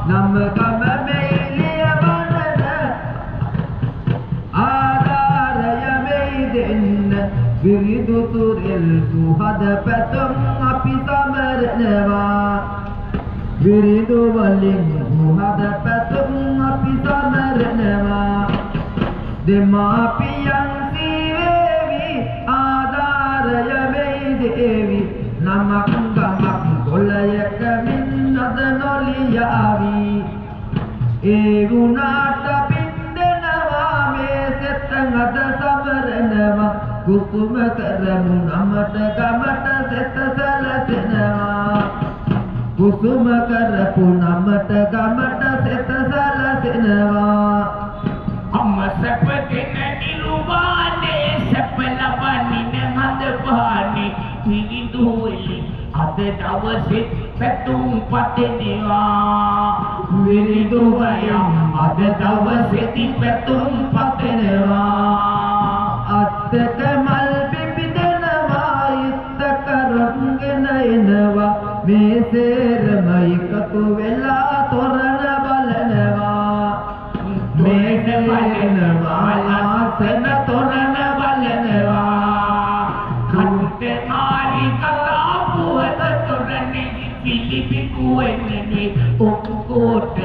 නමකම මෙයිලිය වනන ආධාරය මෙයි දෙන්න විරිදු තුරෙල් සුහද පැතුම් අපි සමරනවා විරිදු වලින් සුහද පැතුම් අපි සමරනවා දෙමාපියන් සීවේවි ආධාරය මෙයි දේවි නමක් ගමක් ගොලයක මින්නද නොලියාවි ඒ වුණාට පින්දෙනවා මේ සෙත් අද සමරනවා කුසුම කරමු නමට ගමට සෙත සැලසෙනවා කුසුම කරපු නමට ගමට සෙත සැලසෙනවා අම්ම සැපගෙන නිරුවානේ සැප ලබන්නේ හද පහනේ පිරිදුවලි අද දවසේ පැතුම් පතනවා විරිදුවයම් අද දවසේ පැතුම් පතනවා අත්තක මල් පිපිදෙනවා ඉත්තක රොන්ගෙන එනවා මේ සේරම එකතු වෙලා තොරණ බලනවා මේ බලනවා ලාසන තොරණ බලනවා කන්ට මාරි කතා පුවත තොරණේ පිළිපි කුවන්නේ ඔක්කොට